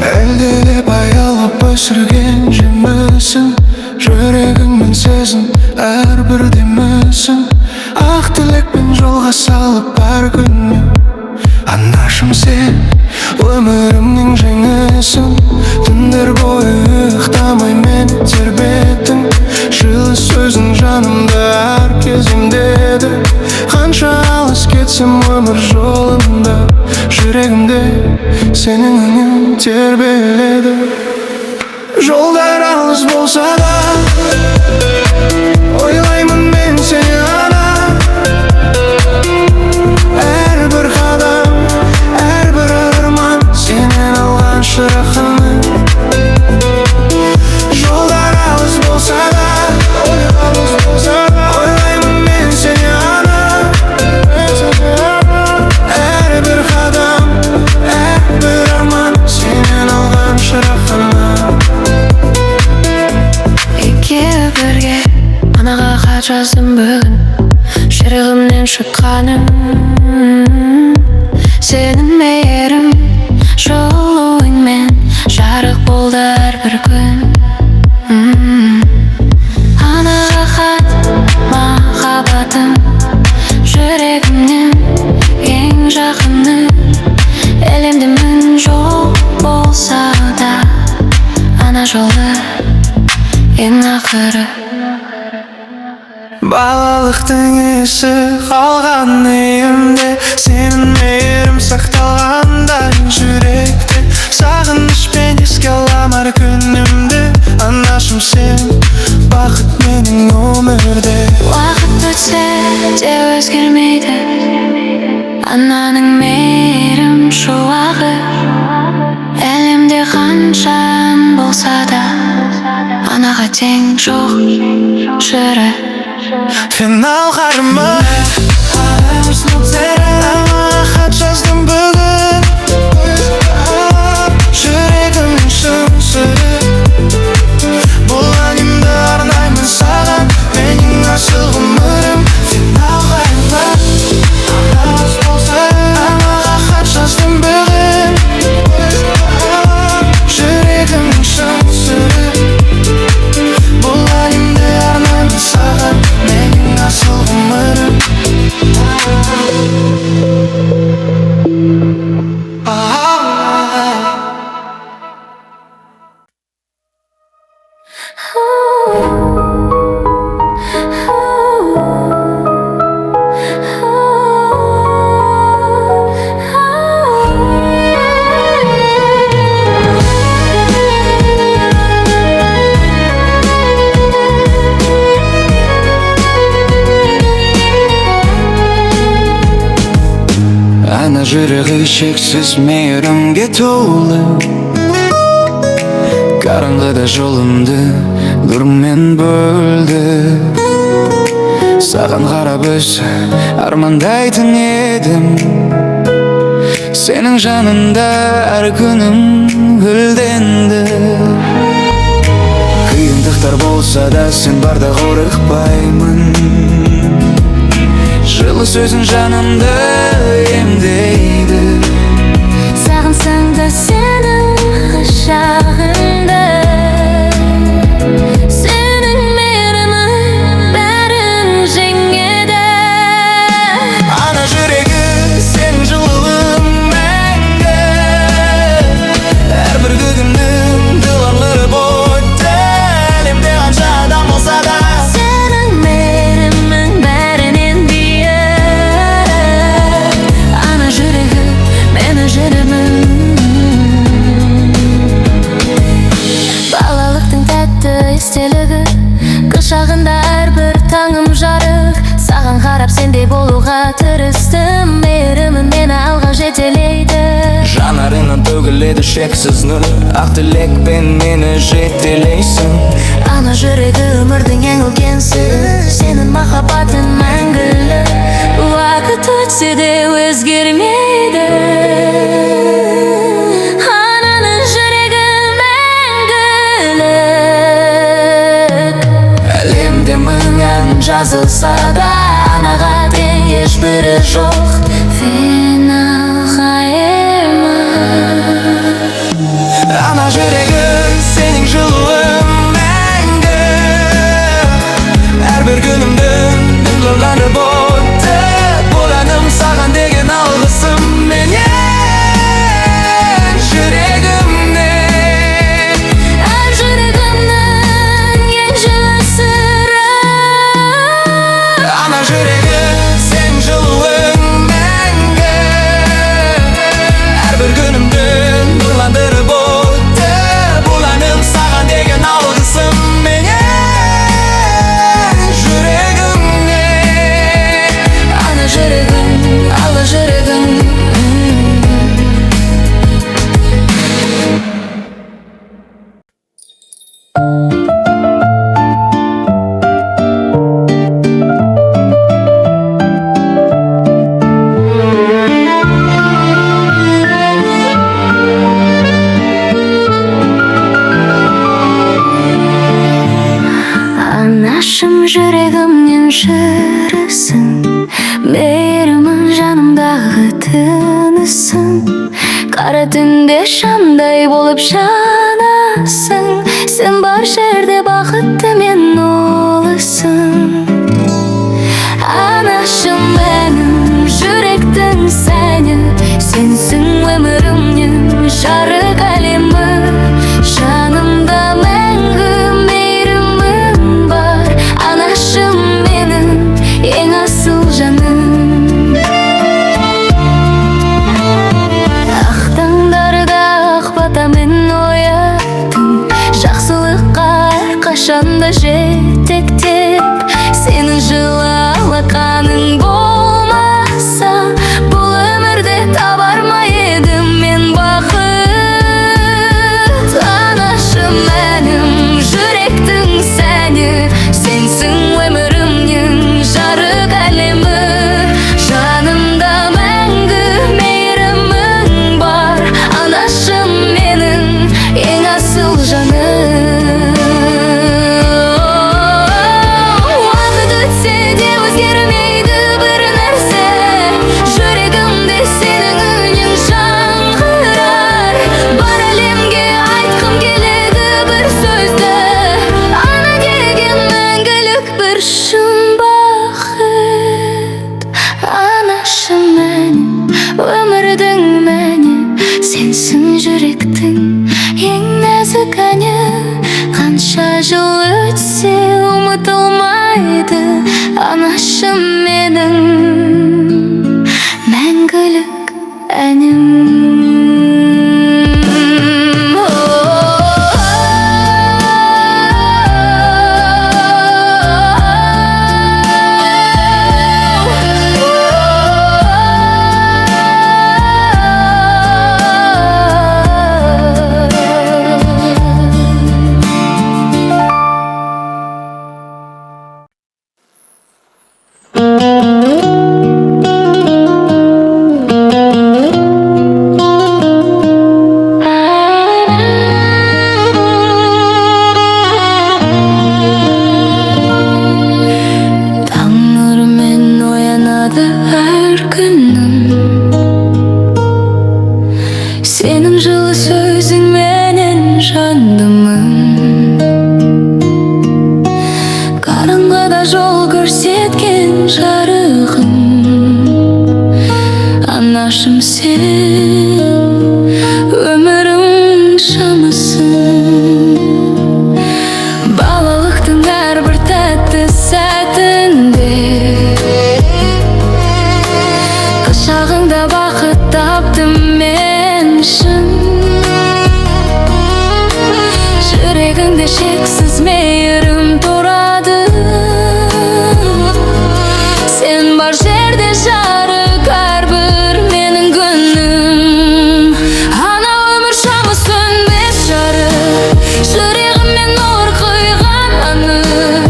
Әлделеп аялап өсірген жемісің, жүрегіңмен сезін әрбір демісің. Ақ тілекпен жолға салып әр күніне, анашым сен өмірімнің жеңісің. Түндер бойы ұйықтамай мен тербеттің, жылы сөзің жанымда әр кезімдеді. Қанша алыс кетсем өмір жолында, жүрегімде сенің үнің тербеледі. Жолдар алыс болса да, ойлаймын мен сені ғана. Әрбір қадам, әрбір арман сенен алған шырақаны. Жолдар алыс болса да, ойлаймын мен сені ғана. Әрбір қадам, әрбір арман сенен алған шырақаны. Екеуі бірге анаға хат жаздым бүгін, жүрегімнен шыққаным. Сенің мейірім жылуыңмен жарық болды әрбір күн. Анаға хат махаббатым, жүрегімнен ең жақыны. Әлемде мың жол болса да, ана жолы ең ақыры. Балалықтың есі қалған үйімде, сенің мейірім сақталғанда жүректе. Сағынышпен еске алам әр күнімді, анашым сен бақыт менің өмірде. Уақыт өтсе де өзгермейді ананың мейірім шуағы. Әлемде қанша ән болса да, анаға тең жоқ жыры. Финал қарымы, анаға хат жаздым бүгін, жүрегімнің шын сыры. Бұл әнімді арнаймын саған, менің асыл ғұмырым. Финал қарымы, анаға хат жаздым бүгін, жүрегімнің шын сыры. Бұл әнімді арнаймын саған, менің асыл ғұмырым. Ана жүрегі шексіз мейірімге толы, қараңғыда жолымды нұрмен бөлді. Саған қарап өзі армандайтын едім, сенің жанында әр күнім гүлденді. Қиындықтар болса да сен барда қорықпаймын, жылы сөзің жанымды емдейді. Сағынсаң да сенің құшағында, сенің мейірімің бәрін жеңеді. Ана жүрегі сенің жылуың мәңгі, әрбір күнімнің дұғалары бойды. Әлемде қанша адам болса да, Сенің мейірімің бәрінен биік. Ана жүрегі мені жүрімін. Балалықтың тәтті естелігі, құшағында әрбір таңым жарық. Саған қарап сендей болуға тырыстым, мейірімің мені алға жетелейді. жанарынан төгіледі шексіз нұр, ақ тілекпен мені жетелейсің. Ана жүрегі өмірдің ең үлкен сыры, сенің махаббатың мәңгілік. Уақыт өтсе де өзгермейді. Ананың жүрегі мәңгілік. Әлемде мың жазылса да, анаға тең ешбірі жоқ. Финал жүрегімнен жырысың, мейірімін жанымдағы тынысың. Қара түнде шамдай болып жанасың, сен бар жерде бақытты мен ұлысың. Анашым менің жүректің сәні, сенсің өмірімнің жарық әлемі. Жанымда мәңгі мейірімің бар, анашым менің ең асыл жаным. Ақ таңдарда ақ батамен ояттың, жақсылыққа әрқашанда жетектеп. Сенің жылы алақаның болмаса, бұл өмірде табар ма едім мен бақыт. Анашым менің жүректің сәні, сенсің өмірімнің жарық әлемі. Жанымда мәңгі мейірімің бар, анашым менің ең асыл жаным. Өмірдің мәні, сенсің жүректің ең нәзік әні. Қанша жыл өтсе ұмытылмайды, анашым менің мәңгілік әнім. Сенің жылы сөзіңменен жандымын, қараңғыда жол көрсеткен жарығым. Анашым сен өмірім шамысың, балалықтың әрбір тәтті сәтінде құшағыңда бақыт таптым мен шын. Жүрегіңде шексіз мейірім тұрады, сен бар жерде жарық әрбір менің күнім. Ана өмір шамы сөнбес жарық, жүрегіммен нұр құйған анық.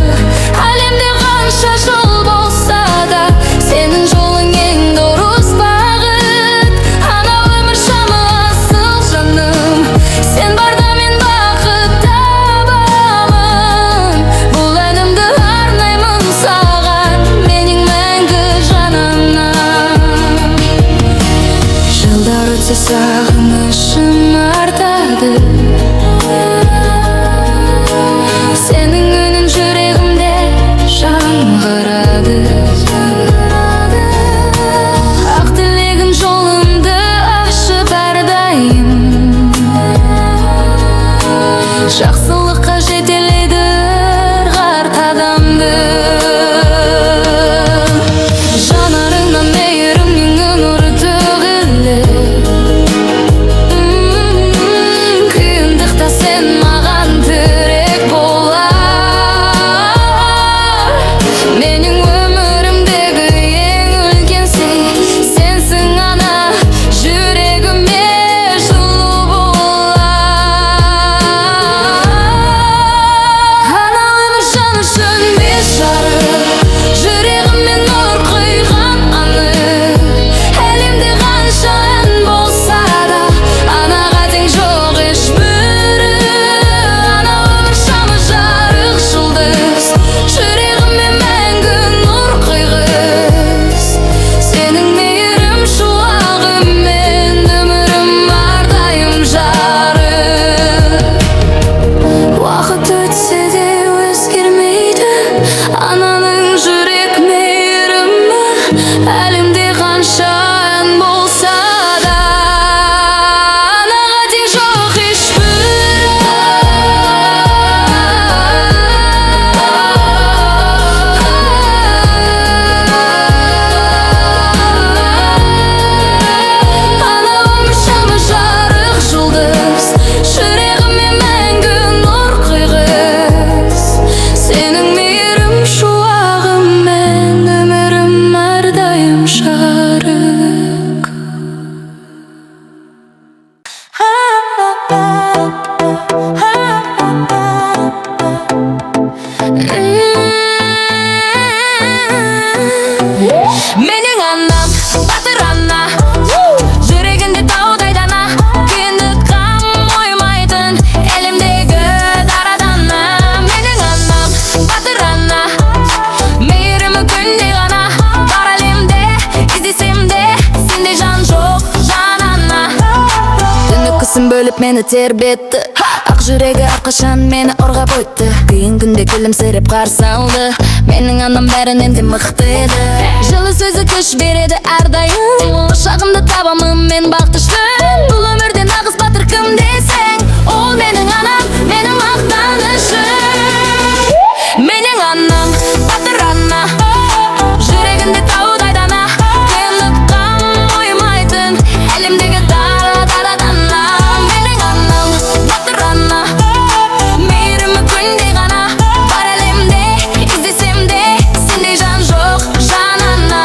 Әлемде қанша жол болса да, сенің жолың ең дұрыс бағыт. Ана өмір шамы асыл жаным, сен барда мен бақыт табамын. Бұл әнімді арнаймын саған, менің мәңгі жанымнан. Жылдар өтсе сағынышым артады, сенің үнің жүрегімде жаңғырады. Ақ тілегің жолымды ашып әрдайым, жақсылыққа жетелейді қарт адамды. Жанарыңнан мейірімнің нұры төгіліп, Sen bölüp meni terbetti. Ak жүрегі аққашан мені орғап өтті. Қиын күнде күлімсіреп қарсы алды. Менің анам бәрінен де мықты еді. Жылы сөзі күш береді әрдайым. Құшағымда табамын мен бақтышпын. Бұл өмірде нағыз батыр кім десең, ол менің анам, менің мақтанышым. Менің анам батыр ана, жүрегінде таудай дана. Қиындыққа мойымайтын әлемдегі дара дана. Менің анам батыр ана, мейірімі күндей ғана. Бар әлемде іздесем де сендей жан жоқ, жан ана.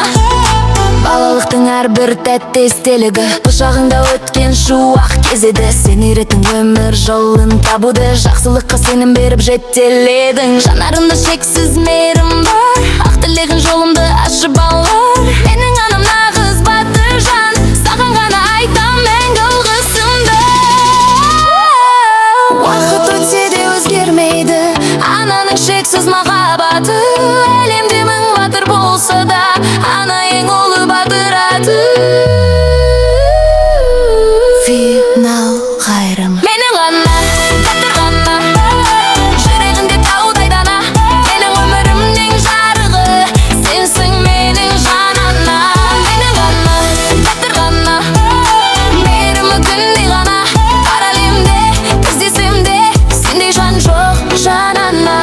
Балалықтың әрбір тәтті естелігі, құшағыңда өткен шуақ кез еді. Сен үйреттің өмір жолын табуды, жақсылыққа сенім беріп жетеледің. Жанарымда шексіз мейірім бар, ақ тілегін жолымды ашып алар. Менің анам нағыз батыр жан, саған ғана айтам мәңгі алғысымды. Уақыт өтсе де өзгермейді ананың шексіз махаббаты. Әлемде мың батыр болса да ана ең ұлы батыр аты. Финал қайрым. Менің ана батыр ана, жүрегінде таудай дана. Менің өмірімнің жарығы, сенсің менің жан ана. Менің ана батыр ана, мейірімі күндей ғана. Бар әлемде іздесем де сендей жан жоқ, жан ана.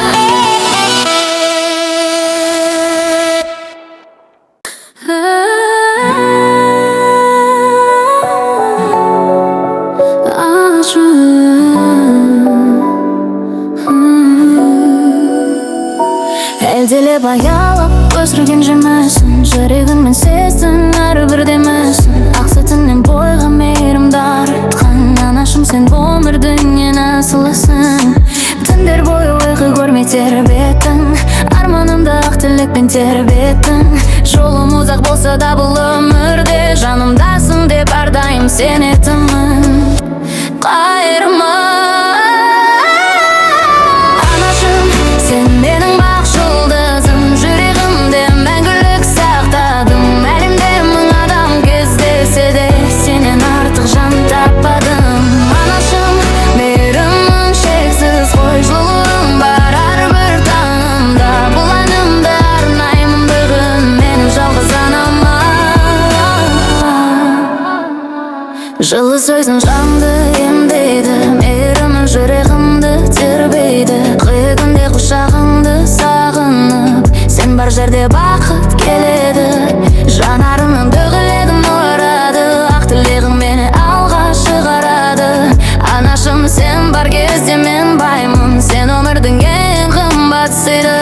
Әлделеп аялап өсірген жемісін, жүрегіңмен сездің әрбір демісін. Ақ сүтіңнен бойға мейірім дарытқан анашым, сен бұл өмірдің ең асылысың. Түндер бойы ұйқы көрмей тербеттің, арманымды ақ тілекпен тербеттің. Жолым ұзақ болса да бұл өмірде жанымдасың деп әрдайым сенетінмін. Қайырма анашым, сен менің бақ жұлдызым, жүрегімде мәңгілік сақтадым. Әлемде мың адам кездесе де сенен артық жан таппадым. Анашым, мейірімің шексіз ғой, жылуың бар әрбір таңымда. Бұл әнімді арнаймын бүгін менің жалғыз анама. Жылы сөзің жанды емдейді, мейірімі жүрегімді тербейді. Қиы күнде құшағыңды сағынып, сен бар жерде бақыт келеді. Жанарымнан төгіледі нұрады, ақ тілегің мені алға шығарады. Анашым, сен бар кезде мен баймын, сен өмірдің ең қымбат сыйы.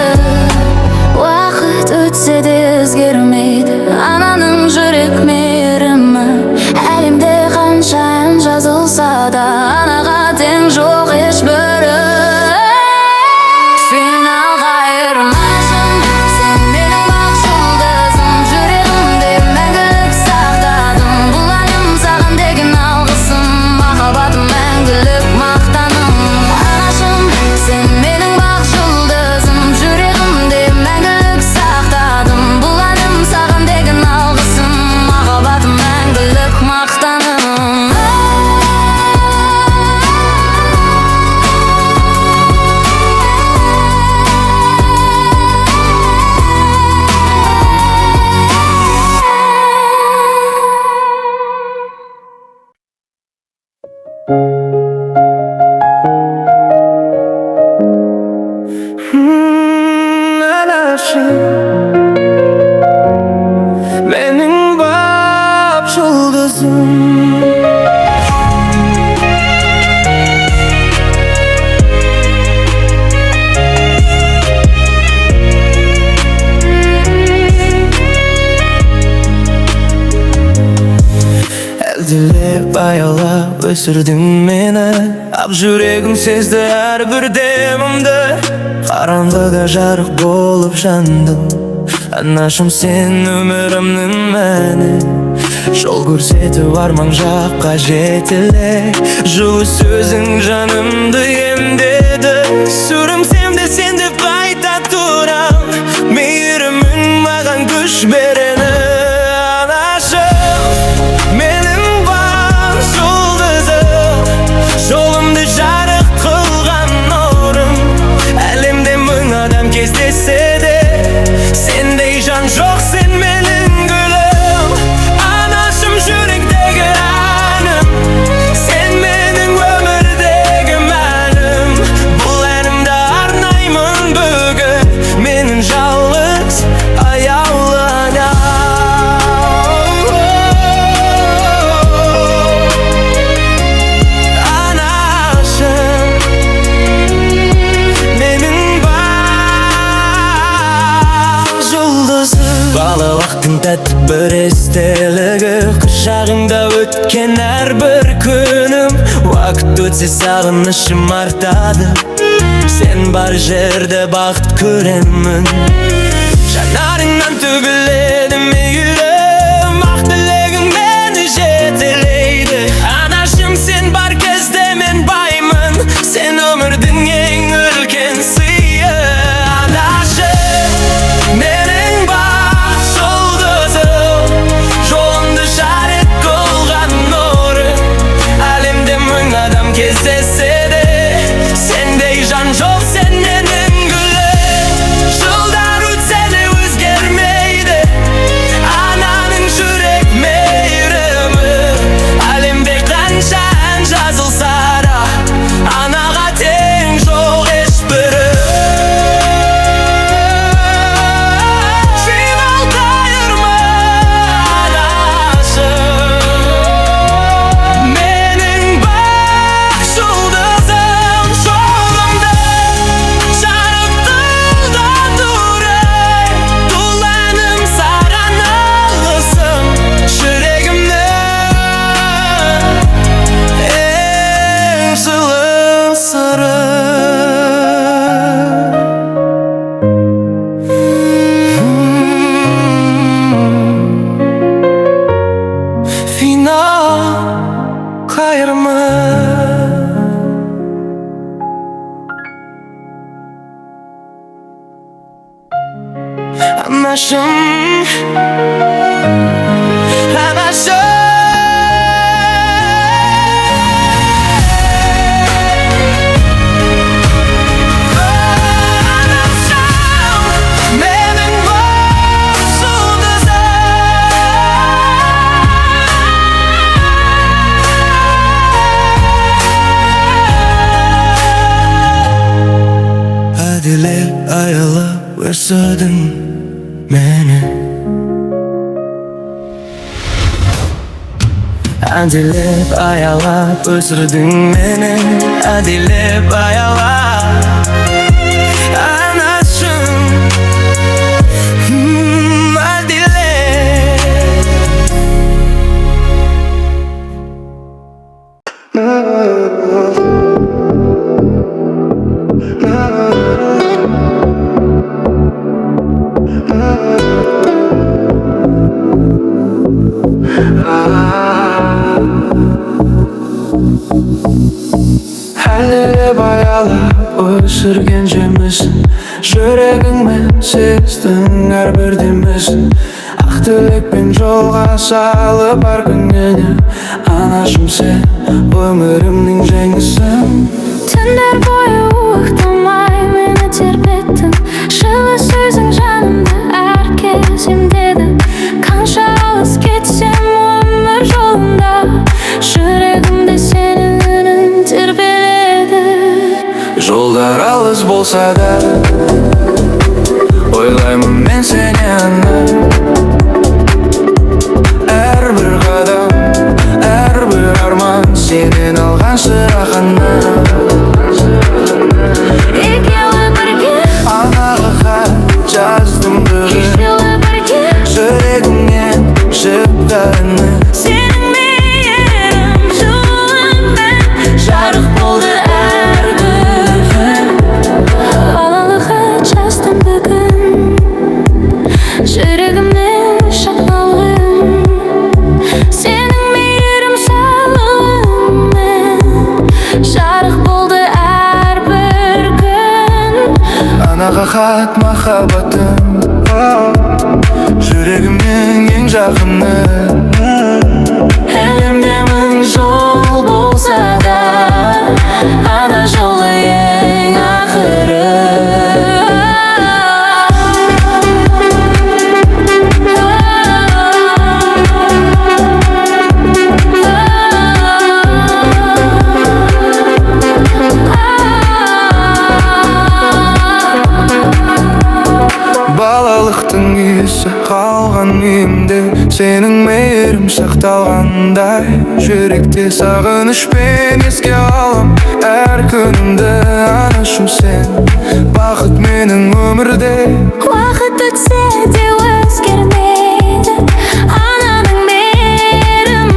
Уақыт өтсе де өзгермейді ананың жүрек мейірімі. Әлемде қанша ән жазылса да анаға тең жоқ ешбірі. Финал қайырым. Сен менің бақ жұлдызым, жүрегімде мәңгілік сақтадым. Бұл әнім саған деген алғысым, махаббатым мәңгілік мақтаным. Анашым, сен менің бақ жұлдызым, жүрегімде мәңгілік сақтадым. Бұл әнім саған деген алғысым, махаббатым мәңгілік мақтаным. Anashım, benim bap жұлдызым. Әлдилеп аялап өсірдің мені, ақ жүрегім сезді әрбір демімді. Қараңғыда жарық болып жандың, анашым, сен өмірімнің мәні. Жол көрсетіп арман жаққа жетеле, жылы сөзің жанымды емдеді. Сүрінсем де сен деп айта тұрам, мейірімің маған күш берені. Анашым, менің бар жұлдызым, Құшағыңда өткен әрбір күнім, уақыт өтсе сағынышым артады. Сен бар жерде бақыт көремін. Жанарыңнан төгіледі мейірім, ақ тілегің мені жетелейді. Анашым, сен бар кезде мен баймын, сен өмірдің ең үлкен сыйы. Анашым, менің бақ жұлдызым, жолымды жарық қылған нұрым. Әлемде мың адам кездессе де, сендей жан жоқ, сен менің гүлім. Жылдар өтсе де өзгермейді ананың жүрек мейірімі. Әлемде қанша ән жазылса да, анаға тең жоқ ешбірі. Финал қайырма анашым, менің бақ жұлдызым, жолымды жарық қылған нұрым. Бұл әнім саған алғысым, жүрегімнің ең жылы сыры. Финал қайырма анашым, анашым. Менің бақ жұлдызым, әділет аялап өсірдің мені. Әділеп аялап өсірдің мені, әділеп аялап. Анашым, әділет. Әлі баялап өсірген жемісін, жүрегіңмен сездің әрбір демісін. Ақ тілекпен жолға салып бар күніне, анашым, сен өмірімнің жеңісің. Түндер бойы уықтамай мені тербеттің, жылы сөзің жанымда әр кез емдеді. Қанша алыс кетсем өмір жолында, жүрегімде сенің үнің тербеледі. Жолдар алыс болса да, ойлаймын мен сені ана. Әрбір қадам, әрбір арман, сенен алған сұрағына. Екеуі бірге Анаға хат жаздым бүгін, кешеуі бірге жүрегімнен шықты үні. сенің мейірім жолыңмен жарық болды әр күн. Балалығы жаздым бүгін, жүрегімнен шатталғын. Сенің мейірім салғынмен жарық болды әрбір күн. Анаға хат махаббатым, жүрегімнің ең жақыны. Әлемде мың жол болса да, ана жолы ең ақыры. Балалықтың иісі қалған үйімде, сенің мейірім сақталғандай. Жүректе сағынышпен еске алам әр күнімді. Анашым, сен бақыт менің өмірде. Уақыт өтсе де өзгермейді ананың мейірімі.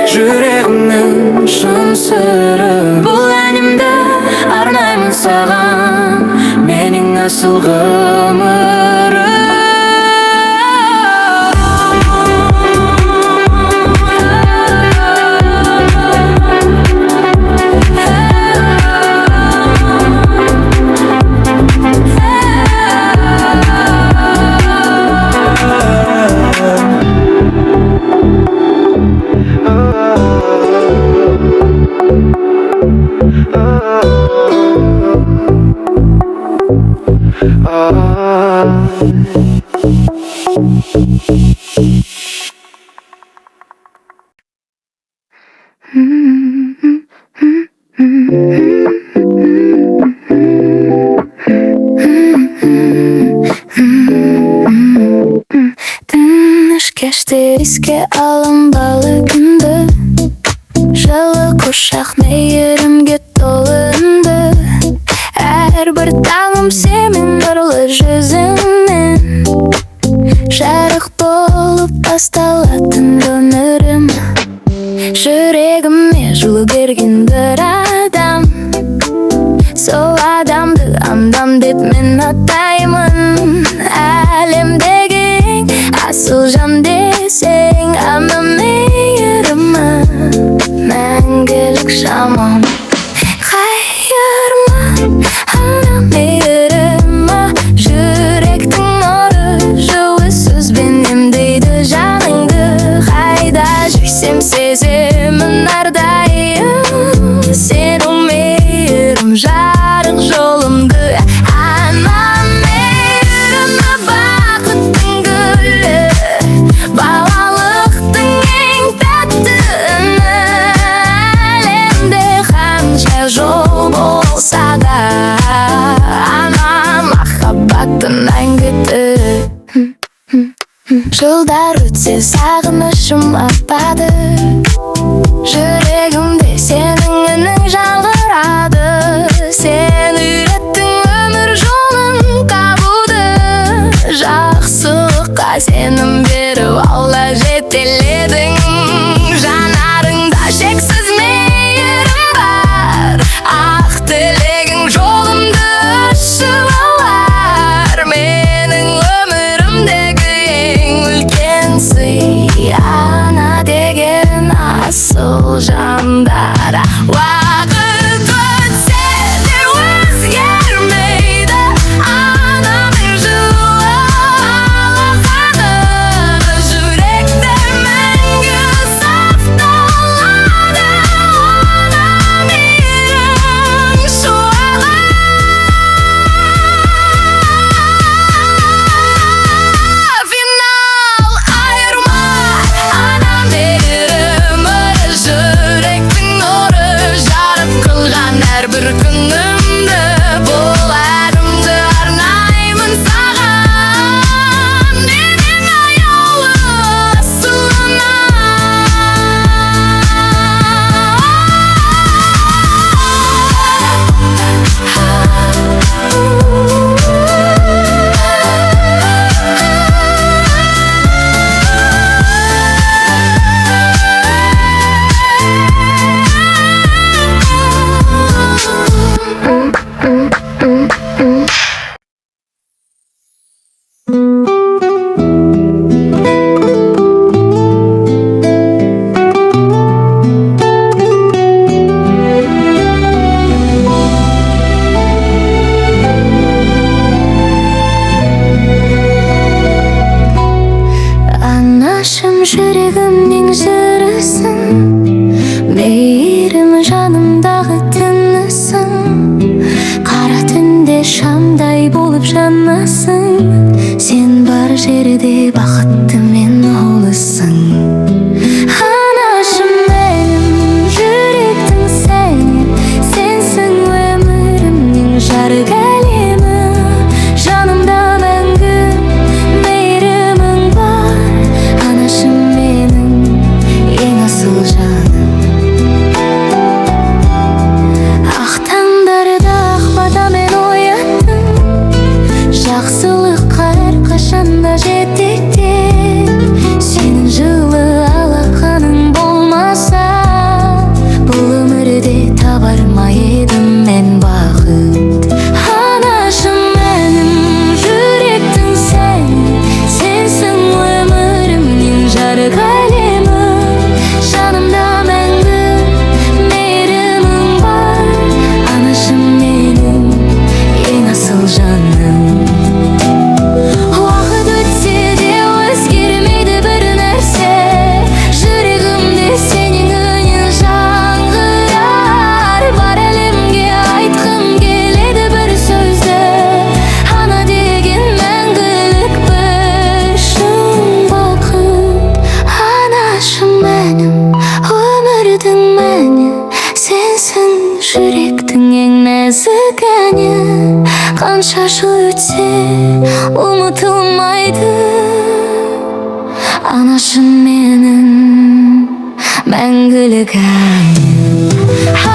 жүрегімнің шын сыры. Бұл әнімді арнаймын саған, Менің асыл ғұмырым. Тыныш кеште еске алынбалы күнді, жылы құшақ мейірімге толы үнді. Әрбір таңым сенің нұрлы жүзіңнен жарық болып басталатын өмірім. Жүрегіме жылу берген бір адам, сол адамды андам деп мен атаймын. Әлемдегі ең асыл жан десең, ана мейірімі мәңгілік жаман. Қайырма ана мейірімі, жүректің нұры жылы сөзбен емдейді жаныңды. Қайда жүрсем сеземін әрдайым, сенің мейірім жарық жолымды. Ана мейірімі бақыттың гүлі, балалықтың ең тәтті үні. Әлемде қанша жол болса да, ана махаббаттың әңгіті. Жылдар өтсе сағынышым артпады, жүрегімде сенің үнің жаңғырады. Сен үйреттің өмір жолын табуды, жақсылыққа сенім беріп алла жетеледің. Жанарыңда шексіз мейірім бар, ақ тілегің жолымды ашып алар. Менің өмірімдегі ең үлкен сый, ана деген асыл жандар. Уақыт өтсе де өзгермейді ананың жылы алақаны. Жүректе мәңгі сақталады ана мейірім шуағы. Финал айырма ана мейірімі, жүректің нұры жарып қылған әрбір күнімді. Бұл әнімді арнаймын саған, менің аяулы асылына. Анашым жүрегімнің жырысың, мейірім жанымдағы тынысың. Қара түнде шамдай болып жанасың, сен бар жерде бақытты мен ұлысың. Анашым менің жүректің сәні, сенсің өмірімнің жарық әлемі. Жанымда мәңгі мейірімің бар, анашым менің ең асыл жаным. Ақ таңдарда ақ батамен ояттың, жақсылыққа әрқашанда жететін. нәзік әні қанша жыл өтсе ұмытылмайды. Анашым менің мәңгілік әнім.